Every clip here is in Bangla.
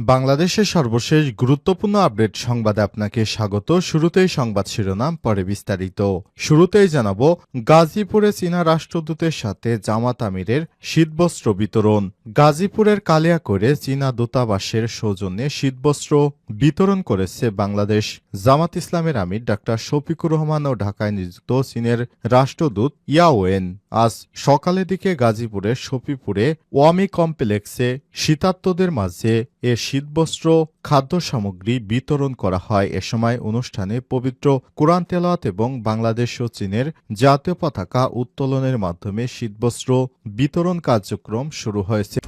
বাংলাদেশের সর্বশেষ গুরুত্বপূর্ণ আপডেট সংবাদে আপনাকে স্বাগত। শুরুতেই সংবাদ শিরোনাম, পরে বিস্তারিত। শুরুতেই জানাবো, গাজীপুরে চীনা রাষ্ট্রদূতের সাথে জামাত আমিরের শীতবস্ত্র বিতরণ। গাজীপুরের কালিয়াকৈরে চীনা দূতাবাসের সৌজন্যে শীতবস্ত্র বিতরণ করেছে বাংলাদেশ। জামাত ইসলামের আমির ডাক্তার শফিকুর রহমান ও ঢাকায় নিযুক্ত চীনের রাষ্ট্রদূত ইয়াওয়েন আজ সকালের দিকে গাজীপুরের শফিপুরে ওয়ামি কমপ্লেক্সে শীতার্তদের মাঝে এ শীতবস্ত্র খাদ্য সামগ্রী বিতরণ করা হয়। এ সময় অনুষ্ঠানে পবিত্র কোরআন তেলাওয়াত এবং বাংলাদেশ ও চীনের জাতীয় পতাকা উত্তোলনের মাধ্যমে শীতবস্ত্র বিতরণ কার্যক্রম শুরু হয়েছে।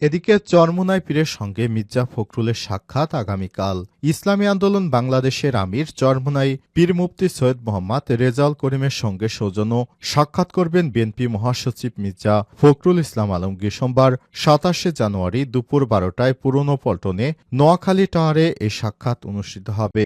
এদিকে চরমোনাই পীরের সঙ্গে মির্জা ফখরুলের সাক্ষাৎ আগামীকাল। ইসলামী আন্দোলন বাংলাদেশের আমির চরমোনাই পীর মুফতি সৈয়দ মোহাম্মদ রেজাউল করিমের সঙ্গে সৌজন্য সাক্ষাৎ করবেন বিএনপি মহাসচিব মির্জা ফখরুল ইসলাম আলমগীর। সোমবার ২৭শে জানুয়ারি দুপুর ১২টায় পুরনো পল্টনে নোয়াখালী টাওয়ারে এই সাক্ষাৎ অনুষ্ঠিত হবে।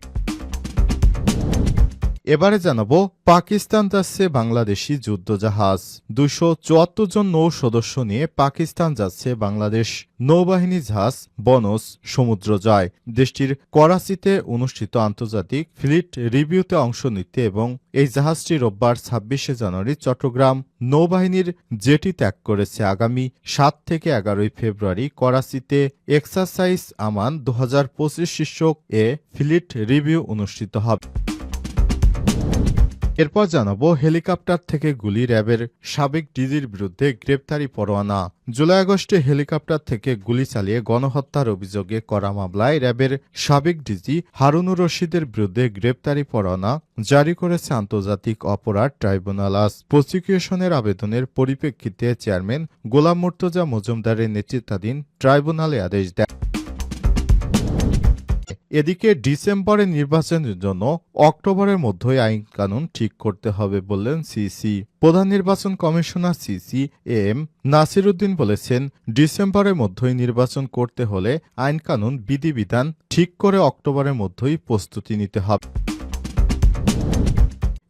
এবারে জানাবো, পাকিস্তান যাচ্ছে বাংলাদেশি যুদ্ধজাহাজ। ২৭৪ জন নৌ সদস্য নিয়ে পাকিস্তান যাচ্ছে বাংলাদেশ নৌবাহিনী জাহাজ বনজ সমুদ্র জয়। দেশটির করাচিতে অনুষ্ঠিত আন্তর্জাতিক ফ্লিট রিভিউতে অংশ নিতে এবং এই জাহাজটি রোববার ২৬শে জানুয়ারি চট্টগ্রাম নৌবাহিনীর জেটি ত্যাগ করেছে। আগামী ৭ থেকে ১১ ফেব্রুয়ারি করাচিতে এক্সারসাইজ আমান ২০২৫ শীর্ষক এ ফ্লিট রিভিউ অনুষ্ঠিত হবে। এরপর জানাবো, হেলিকপ্টার থেকে গুলি, র্যাবের সাবেক ডিজির বিরুদ্ধে গ্রেপ্তারি পরোয়ানা। জুলাই আগস্টে হেলিকপ্টার থেকে গুলি চালিয়ে গণহত্যার অভিযোগে করা মামলায় র্যাবের সাবেক ডিজি হারুনুর রশিদের বিরুদ্ধে গ্রেপ্তারি পরোয়ানা জারি করেছে আন্তর্জাতিক অপরাধ ট্রাইব্যুনাল। আজ প্রসিকিউশনের আবেদনের পরিপ্রেক্ষিতে চেয়ারম্যান গোলাম মুর্তজা মজুমদারের নেতৃত্বাধীন ট্রাইব্যুনালে আদেশ দেয়। এদিকে ডিসেম্বরে নির্বাচনের জন্য অক্টোবরের মধ্যেই আইন কানুন ঠিক করতে হবে বললেন সিসি। প্রধান নির্বাচন কমিশনার সিসি এম নাসিরউদ্দিন বলেছেন, ডিসেম্বরের মধ্যেই নির্বাচন করতে হলে আইন কানুন বিধিবিধান ঠিক করে অক্টোবরের মধ্যেই প্রস্তুতি নিতে হবে।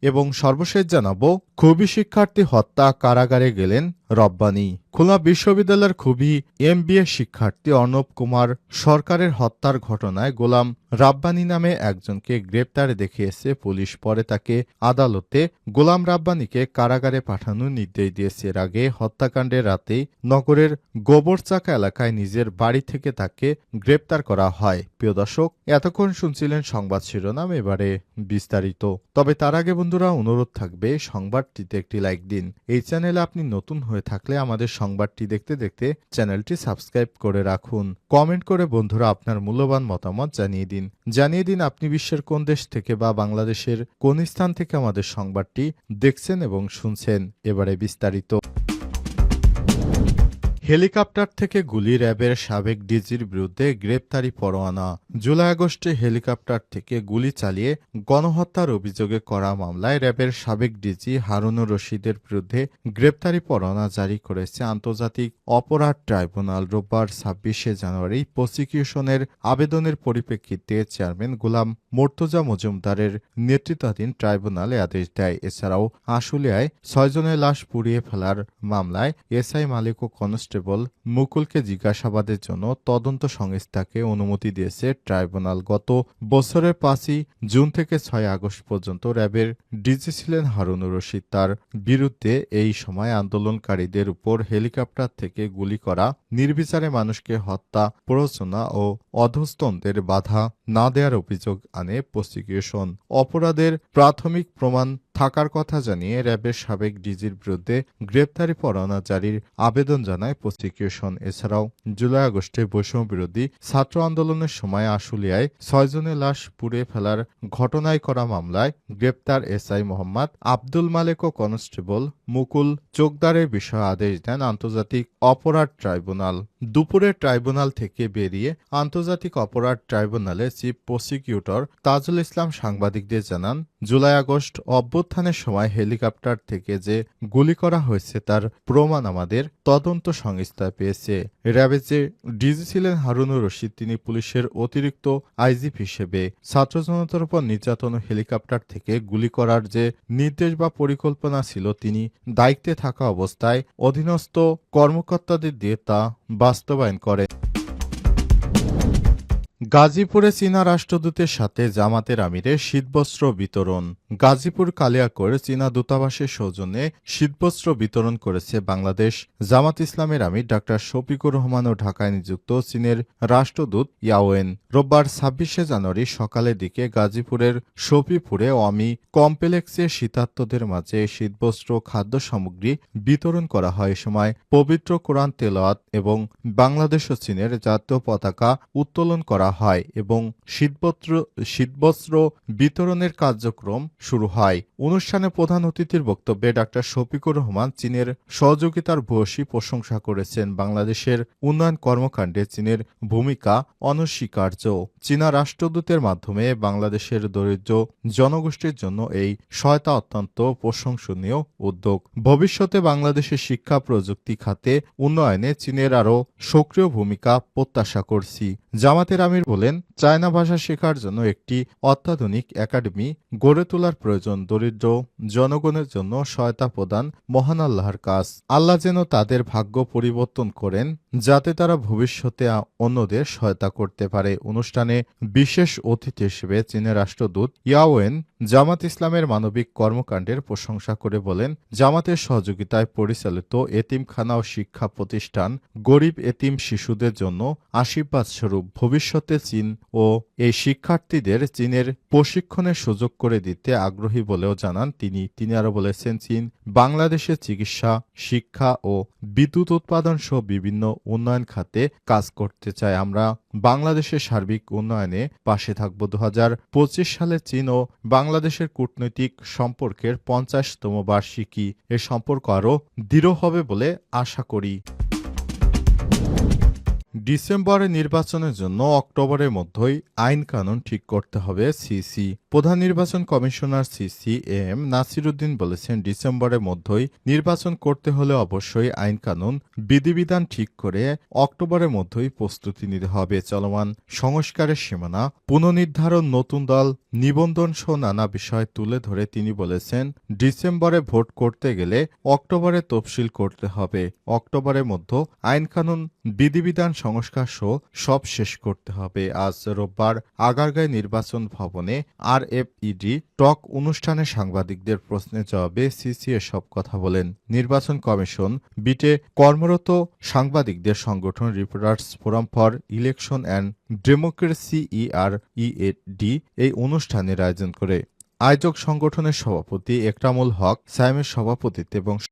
এবং সর্বশেষ জানাবো, খুবই শিক্ষার্থী হত্যা, কারাগারে গেলেন রব্বানী। খুলনা বিশ্ববিদ্যালয়ের খুবই এমবিএ শিক্ষার্থী অর্ণব কুমার সরকারের হত্যার ঘটনায় গোলাম রাব্বানী নামে একজনকে গ্রেপ্তারে দেখিয়েছে পুলিশ। পরে তাকে আদালতে গোলাম রাব্বানীকে কারাগারে পাঠানোর নির্দেশ দিয়েছে। এর আগে হত্যাকাণ্ডের রাতেই নগরের গোবরচাকা এলাকায় নিজের বাড়ি থেকে তাকে গ্রেপ্তার করা হয়। প্রিয় দর্শক, এতক্ষণ শুনছিলেন সংবাদ শিরোনাম, এবারে বিস্তারিত। তবে তার আগে বন্ধুরা, অনুরোধ থাকবে সংবাদটিতে একটি লাইক দিন। এই চ্যানেলে আপনি নতুন হয়ে থাকলে আমাদের সংবাদটি দেখতে দেখতে চ্যানেলটি সাবস্ক্রাইব করে রাখুন। কমেন্ট করে বন্ধুরা আপনার মূল্যবান মতামত জানিয়ে দিন আপনি বিশ্বের কোন দেশ থেকে বা বাংলাদেশের কোন স্থান থেকে আমাদের সংবাদটি দেখছেন এবং শুনছেন। এবারে বিস্তারিত। হেলিকপ্টার থেকে গুলি, র্যাবের সাবেক ডিজির বিরুদ্ধে গ্রেপ্তারি পরোয়ানা। জুলাই আগস্টে হেলিকপ্টার থেকে গুলি চালিয়ে গণহত্যার অভিযোগে করা মামলায় র্যাবের সাবেক ডিজি হারুনুর রশিদের বিরুদ্ধে গ্রেপ্তারি পরোয়ানা জারি করেছে আন্তর্জাতিক অপরাধ ট্রাইব্যুনাল। রোববার ২৬শে জানুয়ারি প্রসিকিউশনের আবেদনের পরিপ্রেক্ষিতে চেয়ারম্যান গোলাম মুর্তজা মজুমদারের নেতৃত্বাধীন ট্রাইব্যুনালে আদেশ দেয়। এছাড়াও আশুলিয়ায় ৬ জনের লাশ পুড়িয়ে ফেলার মামলায় এসআই মালিক ও কনস্টেবল মুকুলকে জিজ্ঞাসাবাদের জন্য তদন্ত সংস্থাকে অনুমতি দিয়েছে ট্রাইব্যুনাল। গত বছরের ৫ই জুন থেকে ৬ আগস্ট পর্যন্ত র্যাবের ডিজি ছিলেন হারুনুর রশিদ। তার বিরুদ্ধে এই সময় আন্দোলনকারীদের উপর হেলিকপ্টার থেকে গুলি করা, নির্বিচারে মানুষকে হত্যা, প্ররোচনা ও অধস্তনদের বাধা না দেওয়ার অভিযোগ আনে প্রসিকিউশন। অপরাধের প্রাথমিক প্রমাণ থাকার কথা জানিয়ে র্যাবের সাবেক ডিজির বিরুদ্ধে গ্রেপ্তারি পরোয়ানা জারির আবেদন জানায় প্রসিকিউশন। এছাড়াও জুলাই আগস্টে বৈষম্য বিরোধী ছাত্র আন্দোলনের সময় আশুলিয়ায় ৬ জনের লাশ পুড়িয়ে ফেলার ঘটনায় করা মামলায় গ্রেপ্তার এসআই মোহাম্মদ আব্দুল মালেক ও কনস্টেবল মুকুল চোকদারের বিষয়ে আদেশ দেন আন্তর্জাতিক অপরাধ ট্রাইব্যুনাল। দুপুরে ট্রাইব্যুনাল থেকে বেরিয়ে আন্তর্জাতিক অপরাধ ট্রাইব্যুনালের চিফ প্রসিকিউটর তাজুল ইসলাম সাংবাদিকদের জানান, জুলাই আগস্ট অভ্যুত্থানের সময় হেলিকপ্টার থেকে যে গুলি করা হয়েছে তার প্রমাণ আমাদের তদন্ত সংস্থা পেয়েছে। র্যাবের যে ডিজি ছিলেন হারুনুর রশিদ, তিনি পুলিশের অতিরিক্ত আইজিপি হিসেবে ছাত্র জনতার উপর নির্যাতন ও হেলিকপ্টার থেকে গুলি করার যে নির্দেশ বা পরিকল্পনা ছিল, তিনি দায়িত্বে থাকা অবস্থায় অধীনস্থ কর্মকর্তাদের দিয়ে তা বাস্তবায়ন করে। গাজীপুরে চীনা রাষ্ট্রদূতের সাথে জামাতের আমিরের শীতবস্ত্র বিতরণ। গাজীপুর কালিয়াকৈর চীনা দূতাবাসের সৌজন্যে শীতবস্ত্র বিতরণ করেছে বাংলাদেশ। জামাত ইসলামের আমির ডাক্তার শফিকুর রহমান ও ঢাকায় নিযুক্ত চীনের রাষ্ট্রদূত ইয়াওয়েন রোববার ২৬শে জানুয়ারি সকালের দিকে গাজীপুরের শফিপুরে ওয়ামি কমপ্লেক্সে শীতার্তদের মাঝে শীতবস্ত্র খাদ্য সামগ্রী বিতরণ করা হয়। এ সময় পবিত্র কোরআন তেলাওয়াত এবং বাংলাদেশ ও চীনের জাতীয় পতাকা উত্তোলন করা হয় এবং শীতবস্ত্র বিতরণের কার্যক্রম শুরু হয়। অনুষ্ঠানে প্রধান অতিথির বক্তব্যে ডাক্তার শফিকুর রহমান চীনের সহযোগিতার ভূয়সী প্রশংসা করেছেন। বাংলাদেশের উন্নয়ন কর্মকাণ্ডে চীনের ভূমিকা অনস্বীকার্য। চীনা রাষ্ট্রদূতের মাধ্যমে বাংলাদেশের দরিদ্র জনগোষ্ঠীর জন্য এই সহায়তা অত্যন্ত প্রশংসনীয় উদ্যোগ। ভবিষ্যতে বাংলাদেশের শিক্ষা প্রযুক্তি খাতে উন্নয়নে চীনের আরও সক্রিয় ভূমিকা প্রত্যাশা করছি। জামাতের আমির বলেন, চায়না ভাষা শেখার জন্য একটি অত্যাধুনিক একাডেমি গড়ে তোলার প্রয়োজন। দরিদ্র জনগণের জন্য সহায়তা প্রদান মহান আল্লাহর কাজ। আল্লাহ যেন তাদের ভাগ্য পরিবর্তন করেন, যাতে তারা ভবিষ্যতে অন্যদের সহায়তা করতে পারে। অনুষ্ঠানে বিশেষ অতিথি হিসেবে চীনের রাষ্ট্রদূত ইয়াওয়েন জামাত ইসলামের মানবিক কর্মকাণ্ডের প্রশংসা করে বলেন, জামাতের সহযোগিতায় পরিচালিত এতিমখানা ও শিক্ষা প্রতিষ্ঠান গরিব এতিম শিশুদের জন্য আশীর্বাদ স্বরূপ। ভবিষ্যতে চীন ও এই শিক্ষার্থীদের চীনের প্রশিক্ষণের সুযোগ করে দিতে আগ্রহী বলেও জানান তিনি আরও বলেছেন, চীন বাংলাদেশের চিকিৎসা, শিক্ষা ও বিদ্যুৎ উৎপাদন সহ বিভিন্ন উন্নয়ন খাতে কাজ করতে চায়। আমরা বাংলাদেশের সার্বিক উন্নয়নে পাশে থাকব। ২০২৫ সালে চীন ও বাংলাদেশের কূটনৈতিক সম্পর্কের ৫০তম বার্ষিকী। এ সম্পর্ক আরও দৃঢ় হবে বলে আশা করি। ডিসেম্বরে নির্বাচনের জন্য অক্টোবরের মধ্যেই আইন কানুন ঠিক করতে হবে সিসি। প্রধান নির্বাচন কমিশনার সিসি এম নাসিরুদ্দিন বলেছেন, ডিসেম্বরের মধ্যেই নির্বাচন করতে হলে অবশ্যই আইন কানুন বিধিবিধান ঠিক করে অক্টোবরের মধ্যেই প্রস্তুতি নিতে হবে। চলমান সংস্কারের সীমানা পুনর্নির্ধারণ, নতুন দল নিবন্ধন সহ নানা বিষয় তুলে ধরে তিনি বলেছেন, ডিসেম্বরে ভোট করতে গেলে অক্টোবরে তফসিল করতে হবে। অক্টোবরের মধ্যে আইন কানুন বিধিবিধান সংস্কার সহ সব শেষ করতে হবে। আজ রোববার আগারগাঁও নির্বাচন ভবনে RFED টক অনুষ্ঠানে সাংবাদিকদের প্রশ্নের জবাবে সিসি এসব কথা বলেন। নির্বাচন কমিশন বিটে কর্মরত সাংবাদিকদের সংগঠন reporters forum for election and democracy ERED এই অনুষ্ঠানের আয়োজন করে। আয়োজক সংগঠনের সভাপতি একরামুল হক সাইমের সভাপতিত্বে এবং